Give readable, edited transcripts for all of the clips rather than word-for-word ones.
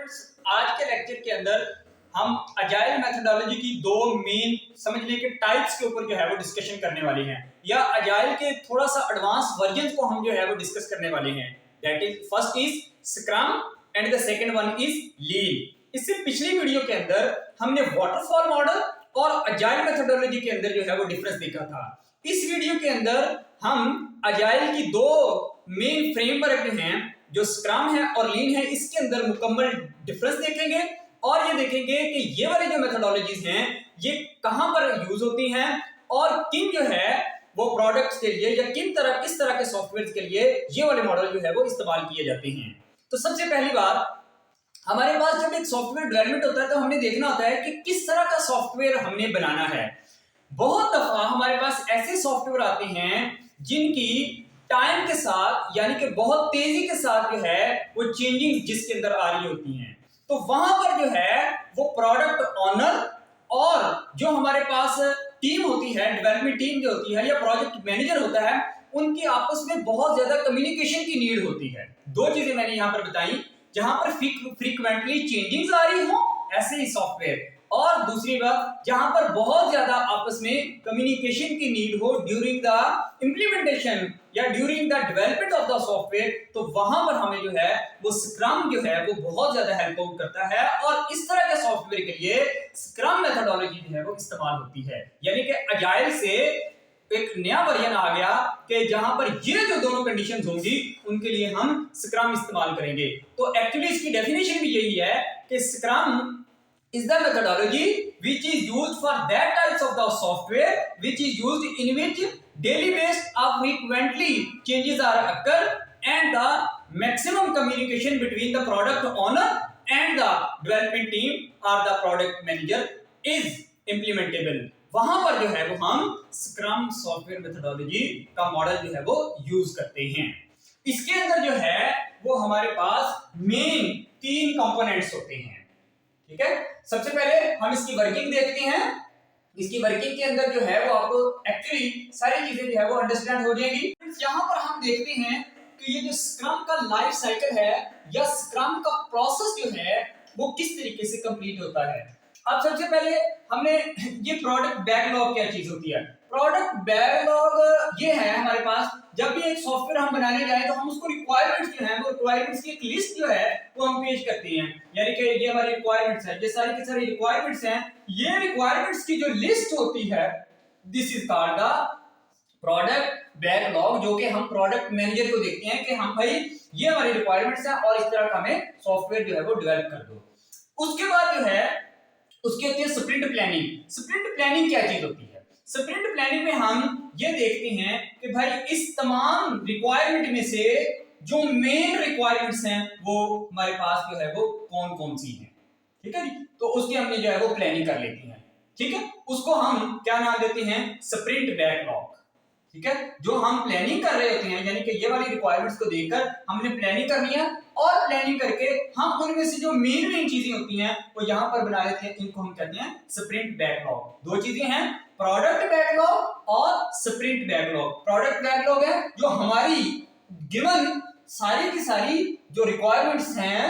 Students, आज के lecture के अंदर हम अजाइल मेथोडोलॉजी की दो मेन समझने के टाइप्स के ऊपर जो है वो डिस्कशन करने वाले हैं, या अजाइल के थोड़ा सा एडवांस वर्जन को हम जो है वो डिस्कस करने वाले हैं। That is first is scrum and the second one is lean. इससे पिछली वीडियो के अंदर हमने वाटरफॉल मॉडल और अजाइल मेथोडोलॉजी के अंदर जो है वो डिफरेंस देखा था। इस वीडियो के अंदर हम अजाइल की दो मेन फ्रेमवर्क हैं जो स्क्रम है और लीन है, इसके अंदर मुकम्मल डिफरेंस देखेंगे और ये देखेंगे कि ये वाली जो मेथोडोलॉजीज हैं ये कहां पर यूज होती हैं और किन जो है वो प्रोडक्ट्स के लिए या किस तरह के सॉफ्टवेयर के लिए ये वाले मॉडल जो है वो इस्तेमाल किए जाते हैं। तो सबसे पहली बात, हमारे पास जब एक सॉफ्टवेयर डेवलपमेंट होता है तो हमने देखना होता है कि किस तरह का सॉफ्टवेयर हमने बनाना है। बहुत दफा हमारे पास ऐसे सॉफ्टवेयर आते हैं जिनकी टाइम के साथ यानी कि बहुत तेजी के साथ जो है वो चेंजिंग जिसके अंदर आ रही होती हैं, तो वहां पर जो है वो प्रोडक्ट ऑनर और जो हमारे पास टीम होती है, डेवलपमेंट टीम जो होती है या प्रोजेक्ट मैनेजर होता है, उनकी आपस में बहुत ज्यादा कम्युनिकेशन की नीड होती है। दो चीजें मैंने यहां पर बताई, जहां पर फ्रीक्वेंटली चेंजिंग्स आ रही हो ऐसे ही सॉफ्टवेयर, और दूसरी बात जहां पर बहुत ज्यादा आपस में कम्युनिकेशन की नीड हो ड्यूरिंग द इंप्लीमेंटेशन या during the development of the software, तो वहां पर हमें जो है वो स्क्रम जो है वो बहुत ज्यादा हेल्प आउट करता है और इस तरह के सॉफ्टवेयर के लिए स्क्रम मेथोडोलॉजी जो है वो इस्तेमाल होती है। यानी कि अजाइल से एक नया वर्जन आ गया कि जहां पर ये जो दोनों कंडीशंस होंगी उनके लिए हम स्क्रम इस्तेमाल करेंगे। तो एक्चुअली इसकी डेफिनेशन भी यही है कि scrum is the methodology which is used for that types of the software which is used in which daily based or frequently changes are occur and the maximum communication between the product owner and the development team or the product manager is implementable। वहां पर जो है वो हम scrum software methodology का model जो है वो यूज करते हैं। इसके अंदर जो है वो हमारे पास मेन 3 कंपोनेंट्स होते हैं। ठीक है, सबसे पहले हम इसकी वर्किंग देखते हैं। इसकी वर्किंग के अंदर जो है वो आपको एक्चुअली सारी चीजें जो है वो अंडरस्टैंड हो जाएगी। यहाँ पर हम देखते हैं कि ये जो स्क्रम का लाइफ साइकिल है या स्क्रम का प्रोसेस जो है वो किस तरीके से कंप्लीट होता है। अब सबसे पहले हमने ये प्रोडक्ट बैकलॉग क्या चीज होती है। प्रोडक्ट बैकलॉग ये है हमारे पास, जब भी एक सॉफ्टवेयर हम बनाने जाए तो हम उसको रिक्वायरमेंट्स जो है वो रिक्वायरमेंट्स की एक लिस्ट जो है वो हम पेश करते हैं। यानी कि ये हमारी रिक्वायरमेंट्स है, ये सारी की सारी रिक्वायरमेंट्स हैं। ये रिक्वायरमेंट्स की जो लिस्ट होती है this is called the product backlog, जो कि हम प्रोडक्ट मैनेजर को देखते हैं कि हम भाई ये हमारी रिक्वायरमेंट्स हैं और इस तरह का हमें सॉफ्टवेयर जो है वो डेवलप कर दो। उसके बाद जो है उसकी होती है स्प्रिंट प्लानिंग। स्प्रिंट प्लानिंग क्या चीज होती है? स्प्रिंट प्लानिंग में हम ये देखते हैं कि भाई इस तमाम रिक्वायरमेंट में से जो मेन रिक्वायरमेंट्स हैं वो हमारे पास जो है वो कौन कौन सी हैं। ठीक है जी, तो उसकी हमने जो है वो प्लानिंग कर लेती है। ठीक है, उसको हम क्या नाम देते हैं? Sprint backlog. ठीक है, जो हम प्लानिंग कर रहे होते हैं यानी कि ये वाली रिक्वायरमेंट्स को देखकर हमने प्लानिंग करनी है और प्लानिंग करके हम उनमें से जो मेन चीजें होती हैं वो यहां पर बना लेते हैं। इनको हम कहते हैं स्प्रिंट बैकलॉग। दो चीजें हैं, प्रोडक्ट बैकलॉग और स्प्रिंट बैकलॉग। प्रोडक्ट बैकलॉग है जो हमारी गिवन सारी की सारी जो रिक्वायरमेंट्स हैं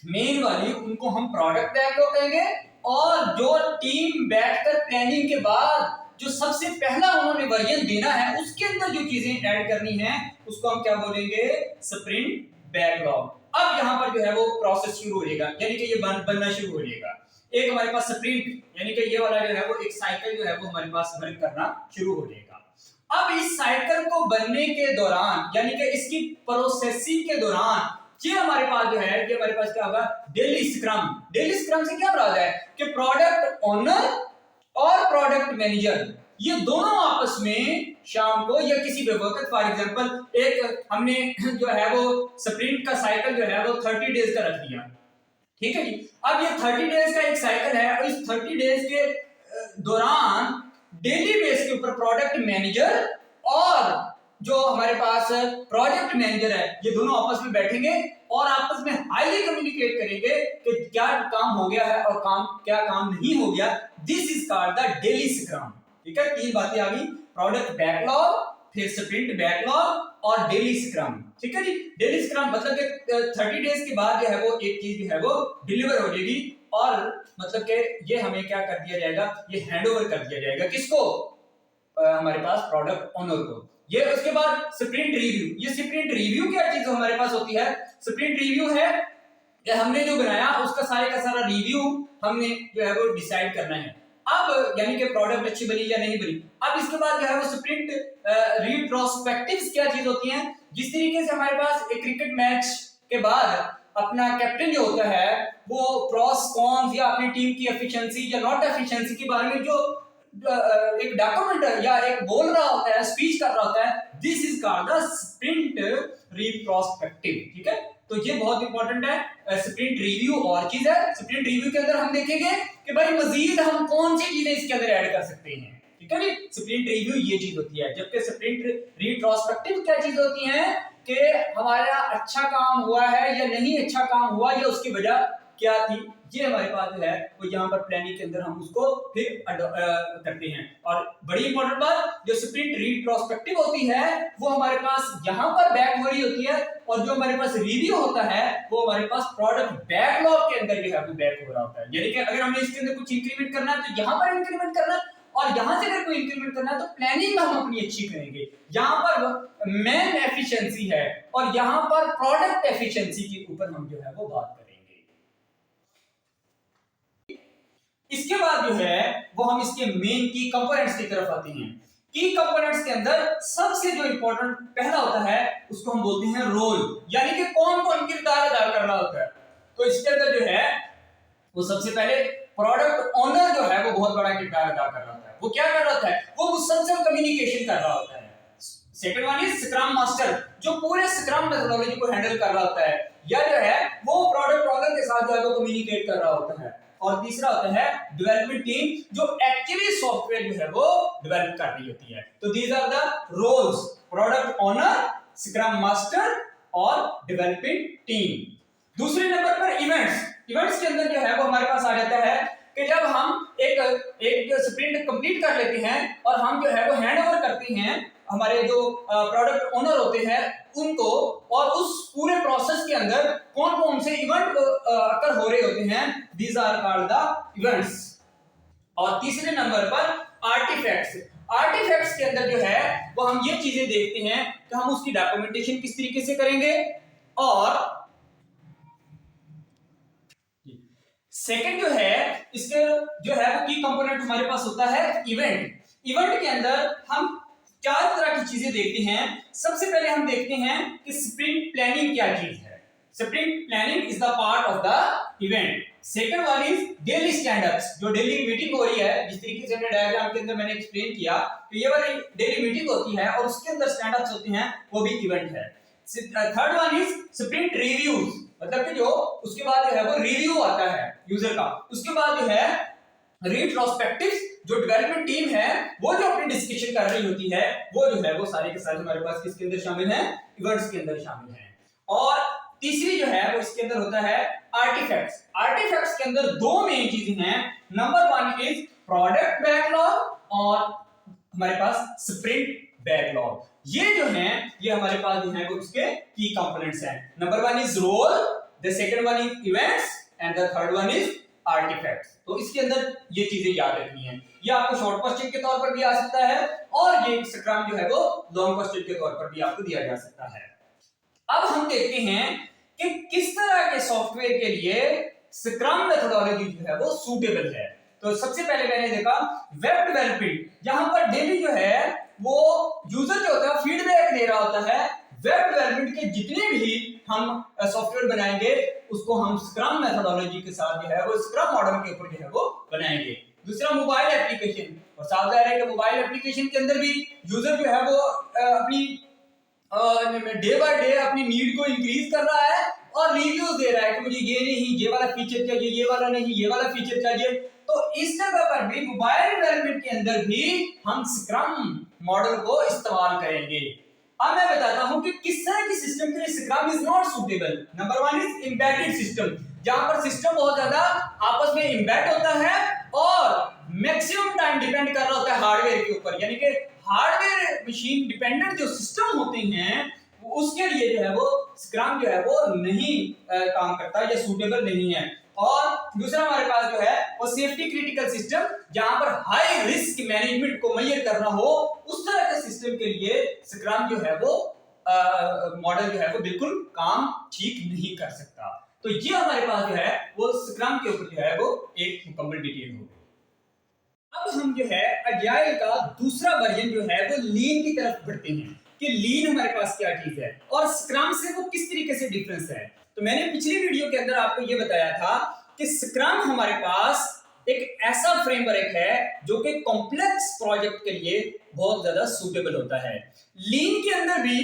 मेन वाली, उनको हम प्रोडक्ट बैकलॉग कहेंगे, और जो टीम बैठकर प्लानिंग के बाद जो सबसे पहला उन्होंने वर्जन देना है उसके अंदर जो चीजें ऐड करनी है उसको हम क्या बोलेंगे? Sprint backlog. अब यहां पर जो है वो प्रोसेस शुरू हो जाएगा, यानी कि ये बनना शुरू हो जाएगा। एक हमारे पास स्प्रिंट यानी कि ये वाला जो है वो एक साइकिल जो है वो हमारे पास वर्क करना शुरू हो जाएगा। अब इस साइकिल को बनने के दौरान यानी कि इसकी प्रोसेसिंग के दौरान ये हमारे पास जो है ये हमारे पास क्या होगा? Daily scrum. डेली स्क्रम से क्या मुराद है कि प्रोडक्ट ओनर और प्रोडक्ट मैनेजर ये दोनों आपस में शाम को या किसी भी वक्त, फॉर एग्जांपल एक हमने जो है वो स्प्रिंट का साइकिल जो है वो 30 डेज का रख दिया। ठीक है जी, अब ये 30 डेज का एक साइकिल है और इस 30 डेज के दौरान डेली बेस के ऊपर प्रोडक्ट मैनेजर और जो हमारे पास प्रोजेक्ट मैनेजर है ये दोनों आपस में बैठेंगे और आपस में हाईली कम्युनिकेट करेंगे कि क्या काम हो गया है और क्या काम नहीं हो गया। This is called the daily scrum. ठीक है, 3 बातें आ गई, प्रोडक्ट बैकलॉग, फिर स्प्रिंट बैकलॉग और डेली स्क्रम। ठीक है जी, डेली स्क्रम मतलब कि 30 डेज के बाद जो है वो एक चीज जो है वो डिलीवर हो जाएगी और मतलब कि ये हमें क्या कर दिया जाएगा, ये हैंडओवर कर दिया जाएगा किसको, हमारे पास प्रोडक्ट ओनर को। ये उसके बाद स्प्रिंट रिव्यू, ये स्प्रिंट रिव्यू क्या चीज हमारे पास होती है, स्प्रिंट रिव्यू है कि हमने जो बनाया उसका सारे का सारा रिव्यू हमने जो है वो डिसाइड करना है। अब यानी कि प्रोडक्ट अच्छी बनी या नहीं बनी। अब इसके बाद जो है वो स्प्रिंट रिट्रोस्पेक्टिव्स क्या चीज होती है, जिस तरीके से हमारे पास एक क्रिकेट मैच के बाद अपना कैप्टन जो होता है वो प्रॉस कॉन्स या अपनी टीम की एफिशिएंसी या नॉट एफिशिएंसी के बारे में जो एक डॉक्यूमेंट या एक बोल रहा होता है, स्पीच कर रहा होता है, this is called the sprint retrospective. ठीक है, तो ये बहुत इंपॉर्टेंट है। स्प्रिंट रिव्यू और चीज है, स्प्रिंट रिव्यू के अंदर हम देखेंगे कि भाई मजीद हम कौन सी चीजें इसके अंदर ऐड कर सकते हैं। ठीक है जी, स्प्रिंट रिव्यू ये चीज होती है, जबकि स्प्रिंट रिट्रोस्पेक्टिव क्या चीज होती है कि हमारा अच्छा काम हुआ है या नहीं अच्छा काम हुआ या उसकी वजह क्या थी, ये हमारे पास जो है वो यहाँ पर प्लानिंग के अंदर हम उसको फिर करते हैं। और बड़ी इंपॉर्टेंट बात, जो स्प्रिंट रिट्रोस्पेक्टिव होती है वो हमारे पास यहाँ पर बैक हो रही होती है और जो हमारे पास रिव्यू होता है वो हमारे पास प्रोडक्ट बैकलॉग के अंदर जो है वो बैक हो रहा होता है। यानी कि अगर हमने इसके अंदर कुछ इंक्रीमेंट करना है तो यहाँ पर इंक्रीमेंट करना है और यहां से अगर कोई इंक्रीमेंट करना है तो प्लानिंग हम अपनी अच्छी करेंगे। यहां पर मैन एफिशिएंसी है और यहां पर प्रोडक्ट एफिशिएंसी के ऊपर हम जो है वो बात करेंगे। इसके बाद जो है वो हम इसके मेन की कंपोनेंट्स की तरफ आते हैं। की कंपोनेंट्स के अंदर सबसे जो इंपॉर्टेंट पहला होता है उसको हम बोलते हैं रोल, यानी कि कौन कौन किरदार अदा कर रहा होता है। तो इसके अंदर जो है वो सबसे पहले प्रोडक्ट ओनर जो है वो बहुत बड़ा किरदार अदा कर रहा होता है। वो क्या कर रहा होता है, वो मुसलसल कम्युनिकेशन कर रहा होता है। Second one is scrum master, जो पूरे स्क्रम मेथोडोलॉजी को हैंडल कर रहा होता है, या जो है वो प्रोडक्ट ओनर के साथ जो है वो कम्युनिकेट कर रहा होता है। और तीसरा होता है डेवलपमेंट टीम, जो एक्चुअली सॉफ्टवेयर जो है वो डेवलप कर रही होती है। तो these are the roles, product owner, scrum master और डेवलपमेंट टीम। दूसरे नंबर पर इवेंट्स। इवेंट्स के अंदर जो है वो हमारे पास आ जाता है कि जब हम एक स्प्रिंट कंप्लीट कर लेते हैं और हम जो है वो हैंड ओवर करते हैं हमारे जो प्रोडक्ट ओनर होते हैं उनको, और उस पूरे प्रोसेस के अंदर कौन कौन से इवेंट अकर हो रहे होते हैं, these are called the events. और तीसरे नंबर पर आर्टिफैक्ट्स। आर्टिफैक्ट्स के अंदर जो है वो हम ये चीजें देखते हैं कि हम उसकी डॉक्यूमेंटेशन किस तरीके से करेंगे। और सेकंड जो है इसके जो है वो की कंपोनेंट हमारे पास होता है इवेंट। इवेंट के अंदर हम चार तरह की चीजें देखते हैं। सबसे पहले हम देखते हैं कि स्प्रिंट प्लानिंग क्या चीज है। Sprint planning is the part of the event. Second one is daily stand ups, जो डेली मीटिंग हो रही है, जिस तरीके से हमने डायग्राम के अंदर मैंने एक्सप्लेन किया, तो ये वाली डेली मीटिंग होती है और उसके अंदर स्टैंड अप्स होते हैं, वो भी इवेंट है। Third one is sprint reviews, मतलब कि जो उसके बाद जो है वो रिव्यू आता है यूजर का, उसके बाद जो है रिट्रोस्पेक्टिव्स, जो डेवलपमेंट टीम है वो जो अपनी डिस्कशन कर रही होती है, वो जो है वो सारे के सारे हमारे पास किसके अंदर शामिल है, इवेंट्स के अंदर शामिल है। और तीसरी जो है वो इसके अंदर होता है आर्टिफैक्ट्स। आर्टिफैक्ट्स के अंदर दो मेन चीजें हैं। Number one is product backlog और हमारे पास स्प्रिंट बैकलॉग। ये जो है ये हमारे पास जो है वो उसके की कंपोनेंट्स हैं। Number one is role, the second one is events and the third one is artifacts. तो इसके अंदर ये चीजें याद रखनी है। ये आपको शॉर्ट क्वेश्चन के तौर पर भी आ सकता है और ये स्क्रम जो है वो लॉन्ग क्वेश्चन के तौर पर भी आपको दिया जा सकता है। अब हम देखते हैं कि किस तरह के सॉफ्टवेयर के लिए स्क्रम मेथोडोलॉजी जो है वो सूटेबल है। तो सबसे पहले मैंने देखा वेब डेवलपमेंट, यहां पर डेली जो है वो यूजर जो होता है फीडबैक दे रहा होता है। वेब डेवलपमेंट के जितने भी हम सॉफ्टवेयर बनाएंगे उसको हम स्क्रम मेथोडोलॉजी के साथ जो है वो स्क्रम मॉडल के ऊपर जो है वो बनाएंगे। दूसरा मोबाइल एप्लीकेशन, और साफ जाहिर है कि मोबाइल एप्लीकेशन के अंदर भी यूजर जो है वो अपनी डे बाय डे अपनी नीड को इंक्रीज कर रहा है और रिव्यूज दे रहा है कि मुझे ये नहीं, ये वाला फीचर चाहिए, ये वाला नहीं, ये वाला फीचर चाहिए। तो इस जगह पर भी मोबाइल डेवलपमेंट के अंदर भी हम स्क्रम मॉडल को इस्तेमाल करेंगे। अब मैं बताता हूं कि किस तरह की सिस्टम के लिए scrum is not suitable. Number one is embedded system, जहां पर सिस्टम बहुत ज्यादा आपस में एम्बेड होता है और मैक्सिमम टाइम डिपेंड कर रहा होता है हार्डवेयर के ऊपर, यानी कि हार्डवेयर मशीन डिपेंडेंट जो सिस्टम होते हैं उसके लिए जो है वो स्क्रम जो है वो नहीं काम करता या सूटेबल नहीं है। और दूसरा हमारे पास जो है वो सेफ्टी क्रिटिकल सिस्टम, जहां पर हाई रिस्क मैनेजमेंट को मेजर करना हो उस तरह के सिस्टम के लिए स्क्रम जो है वो मॉडल जो है वो बिल्कुल काम ठीक नहीं कर सकता। तो ये हमारे पास जो है वो स्क्रम के ऊपर जो है वो एक मुकम्मल डिटेल हो गई। अब हम जो है अजाइल का दूसरा वर्जन जो है वो लीन की तरफ बढ़ते हैं कि लीन हमारे पास क्या चीज है और स्क्रम से वो किस तरीके से डिफरेंस है। तो मैंने पिछली वीडियो के अंदर आपको ये बताया था कि स्क्रम हमारे पास एक ऐसा फ्रेमवर्क है जो कि कॉम्प्लेक्स प्रोजेक्ट के लिए बहुत ज्यादा सूटेबल होता है। लीन के अंदर भी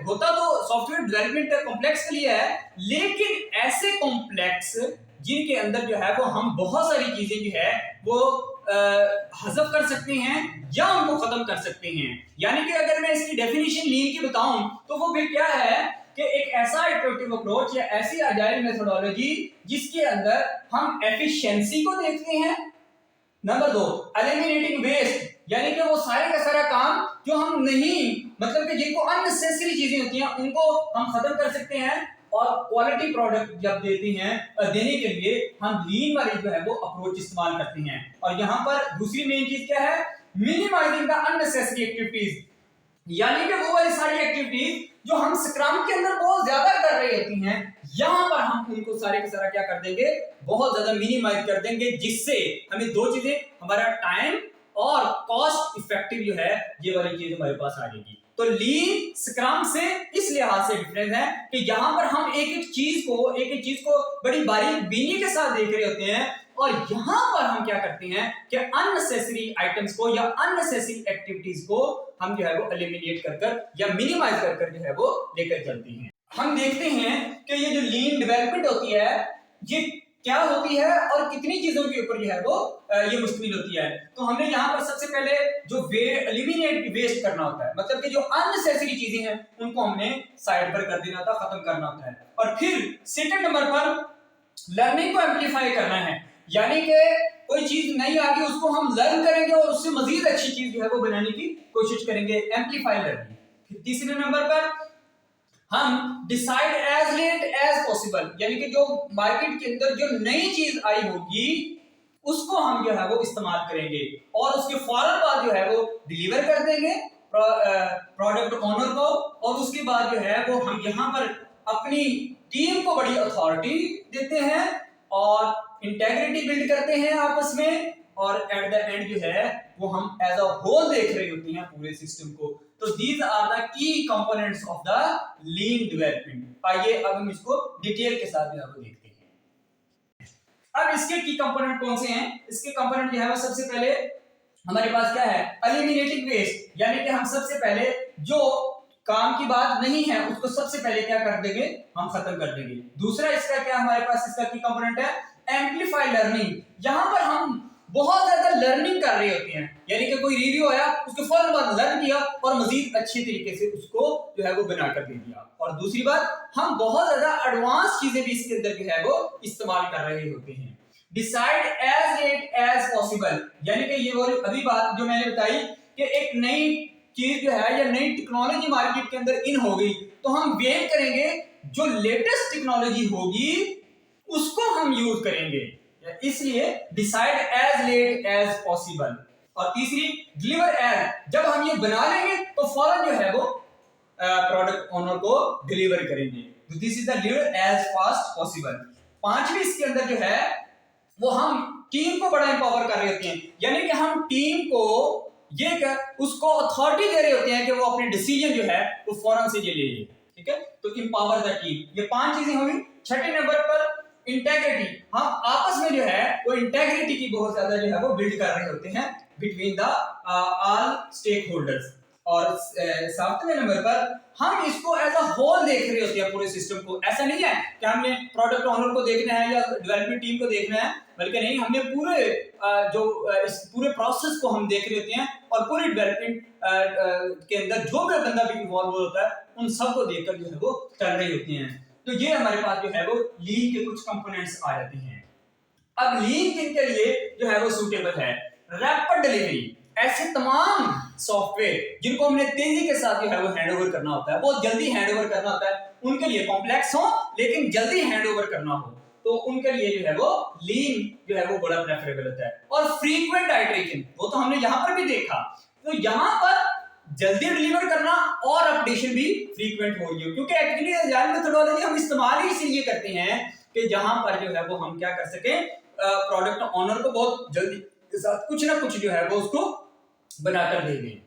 होता तो सॉफ्टवेयर डेवलपमेंट कॉम्प्लेक्स के लिए है, लेकिन ऐसे कॉम्प्लेक्स जिनके अंदर जो है वो हम बहुत सारी चीजें जो है वो हज़फ कर सकते हैं या उनको खत्म कर सकते हैं। यानी कि अगर मैं इसकी डेफिनेशन लीन की बताऊं तो वो फिर क्या है कि एक ऐसा इटरेटिव अप्रोच या ऐसी अजाइल मेथोडोलॉजी जिसके अंदर हम एफिशिएंसी को देखते हैं। नंबर 2, एलिमिनेटिंग वेस्ट, यानी कि वो सारे का सारा काम जो हम नहीं मतलब कि जिनको अननेसेसरी चीजें होती हैं उनको हम खत्म कर सकते हैं। और क्वालिटी प्रोडक्ट जब देते हैं देने के लिए हम लीन वाली जो है वो अप्रोच इस्तेमाल करते हैं। और यहाँ पर दूसरी मेन चीज क्या है, मिनिमाइजिंग द अननेसेसरी एक्टिविटीज, यानी कि वो वाली सारी एक्टिविटीज जो हम स्क्रम के अंदर बहुत ज्यादा कर रही होती हैं यहाँ पर हम उनको सारे के सारा क्या कर देंगे, बहुत ज्यादा मिनिमाइज कर देंगे, जिससे हमें दो चीजें, हमारा टाइम और कॉस्ट इफेक्टिव जो है ये वाली चीज हमारे पास आ जाएगी। तो लीन स्क्रम से इस लिहाज से डिफरेंस है कि यहाँ पर हम एक एक चीज को बड़ी बारीक बीनी के साथ देख रहे होते हैं और यहाँ पर हम क्या करते हैं कि अननेसेसरी आइटम्स को या अननेसेसरी एक्टिविटीज को हम जो है वो एलिमिनेट कर या मिनिमाइज कर जो है वो लेकर चलते हैं। हम देखते हैं कि ये जो लीन डेवलपमेंट होती है ये क्या होती है और कितनी चीजों के ऊपर जो है वो ये मुश्तमिल होती है। तो हमने यहाँ पर सबसे पहले जो एलिमिनेट वेस्ट करना होता है, मतलब कि जो अननेसेसरी चीजें हैं उनको हमने साइड पर कर देना था, खत्म करना होता है। और फिर सेकंड नंबर पर लर्निंग को एम्पलीफाई करना है, यानी कि कोई चीज नहीं आ गई उसको हम लर्न करेंगे और उससे मजीद अच्छी चीज जो है वो बनाने की कोशिश करेंगे, एम्पलीफाई लर्निंग। फिर तीसरे नंबर पर हम decide as late as possible, यानी कि जो मार्केट के अंदर जो नई चीज आई होगी उसको हम जो है वो इस्तेमाल करेंगे और उसके फौरन बाद जो है वो डिलीवर कर देंगे प्रोडक्ट ओनर को। और उसके बाद जो है वो हम यहाँ पर अपनी टीम को बड़ी अथॉरिटी देते हैं और इंटेग्रिटी बिल्ड करते हैं आपस में, और एट द एंड जो है वो हम एज अ होल देख रहे होते हैं पूरे सिस्टम को। तो these are the key components of the lean development. आइए अब हम इसको डिटेल के साथ जो है वो देखते हैं। अब इसके की कंपोनेंट कौन से हैं? इसके कंपोनेंट जो है वो सबसे पहले हमारे पास क्या है, एलिमिनेटिंग वेस्ट, यानी कि हम सबसे पहले जो काम की बात नहीं है उसको सबसे पहले क्या कर देंगे, हम खत्म कर देंगे। दूसरा इसका क्या हमारे पास इसका की कंपोनेंट है, एम्पलीफाई लर्निंग, यहां पर हम बहुत ज्यादा लर्निंग कर रहे होते हैं, यानी कि कोई रिव्यू आया उसके फौरन बाद लर्न किया और मजीद अच्छी तरीके से उसको जो है वो बनाकर दे दिया। और दूसरी बात, हम बहुत ज्यादा एडवांस चीजें भी इसके अंदर जो है वो इस्तेमाल कर रहे होते हैं। Decide as late as possible, यानी कि ये वो अभी बात जो मैंने बताई कि एक नई चीज जो है या नई टेक्नोलॉजी मार्केट के अंदर इन हो गई तो हम वेट करेंगे जो लेटेस्ट टेक्नोलॉजी होगी उसको हम यूज करेंगे, इसलिए decide as late as possible. और तीसरी डिलीवर एज, जब हम ये बना लेंगे तो फौरन जो है वो प्रोडक्ट ओनर को डिलीवर करेंगे। This is the deliver as fast possible. पांचवी इसके अंदर जो है वो हम टीम को बड़ा एम्पावर कर रहे होते हैं, यानी कि हम टीम को ये उसको अथॉरिटी दे रहे होते हैं कि वो अपने डिसीजन जो है वो फौरन से ये ले ले, ठीक है। तो एम्पावर द टीम, ये 5 चीजें होंगी। छठे नंबर पर इंटेग्रिटी, हम आपस में जो है वो इंटेग्रिटी की बहुत ज्यादा जो है वो बिल्ड कर रहे होते हैं between the all stakeholders. और 7वें नंबर पर हम इसको एज अ होल देख रहे होते हैं पूरे सिस्टम को। ऐसा नहीं है कि हमने प्रोडक्ट ओनर को देखना है या डेवलपमेंट टीम को देखना है, बल्कि नहीं, हमने पूरे इस पूरे प्रोसेस को हम देख रहे होते हैं और पूरी डेवलपमेंट के अंदर जो भी बंदा भी इन्वॉल्व होता है उन सबको देखकर जो है वो चल रहे होते हैं। तो ये हमारे पास जो है वो लीन के कुछ कंपोनेंट्स आ जाते हैं। अब लीन के लिए जो है वो सूटेबल है, रैपिड डिलीवरी, ऐसे तमाम सॉफ्टवेयर जिनको हमने तेजी के साथ जो है वो हैंड ओवर करना होता है, बहुत जल्दी हैंड ओवर करना होता है, उनके लिए कॉम्प्लेक्स हो लेकिन जल्दी हैंड ओवर करना हो, तो उनके लिए जो है वो लीन जो है वो बड़ा प्रेफरेबल होता है। और फ्रीक्वेंट आइटरेशन, वो तो हमने यहां पर भी देखा, तो यहां पर जल्दी डिलीवर करना और अपडेशन भी फ्रीक्वेंट हो रही है, क्योंकि एक्चुअली एजाइल मेथोडोलॉजी हम इस्तेमाल ही इसलिए करते हैं कि जहां पर जो है वो हम क्या कर सके, प्रोडक्ट ऑनर को बहुत जल्दी के साथ कुछ ना कुछ जो है वो उसको बनाकर दे दें।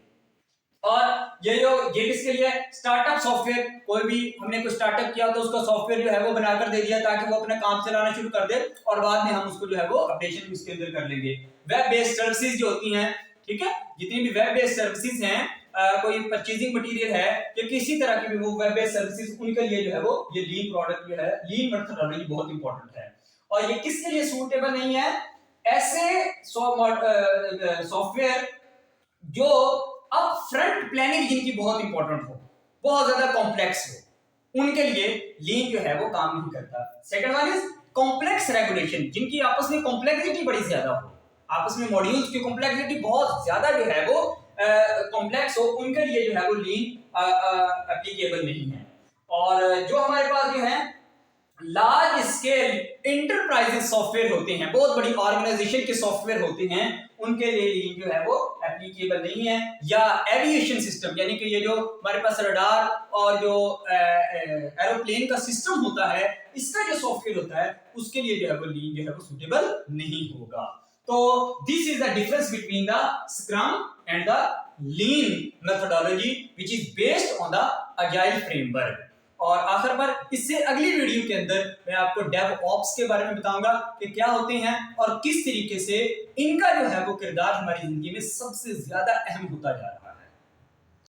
और ये किसके लिए, स्टार्टअप सॉफ्टवेयर, कोई भी हमने कोई स्टार्टअप किया तो उसका सॉफ्टवेयर जो है वो बनाकर दे दिया ताकि वो अपना काम चलाना शुरू कर दे और बाद में हम उसको जो है वो अपडेशन उसके अंदर कर लेंगे। वेब बेस्ड सर्विसेज जो होती हैं, ठीक है, जितनी भी वेब बेस्ड सर्विसेज हैं, कोई परचेजिंग मटेरियल है या किसी तरह की भी वो वेब बेस्ड सर्विसेज, उनके लिए जो है वो ये लीन प्रोडक्ट जो है, लीन मेथोडोलॉजी बहुत इंपॉर्टेंट है। और ये किसके लिए सूटेबल नहीं है, ऐसे सॉफ्टवेयर जो अब फ्रंट प्लानिंग जिनकी बहुत इंपॉर्टेंट हो, बहुत ज्यादा कॉम्प्लेक्स हो, उनके लिए लीन जो है वो काम नहीं करता। Second one is complex regulation, जिनकी आपस में कॉम्प्लेक्सिटी बड़ी ज्यादा हो, आपस में मॉड्यूल्स की कॉम्प्लेक्सिटी बहुत ज्यादा जो है वो कॉम्प्लेक्स हो, उनके लिए जो है वो लीन एप्लीकेबल नहीं है। और जो हमारे पास जो है लार्ज स्केल इंटरप्राइजेस सॉफ्टवेयर होते हैं, बहुत बड़ी ऑर्गेनाइजेशन के सॉफ्टवेयर होते हैं, उनके लिए ये जो है वो एप्लीकेबल नहीं है। या एविएशन सिस्टम, यानी कि ये जो हमारे पास रडार और जो एरोप्लेन का सिस्टम होता है, इसका जो सॉफ्टवेयर होता है, उसके लिए जो है वो लीन जो है वो सूटेबल नहीं होगा। तो this is the difference between the scrum and the lean methodology which is based on the agile framework. और आखिर पर इससे अगली वीडियो के अंदर मैं आपको डेव ऑप्स के बारे में बताऊंगा कि क्या होते हैं और किस तरीके से इनका जो है वो किरदार हमारी जिंदगी में सबसे ज्यादा अहम होता जा रहा है।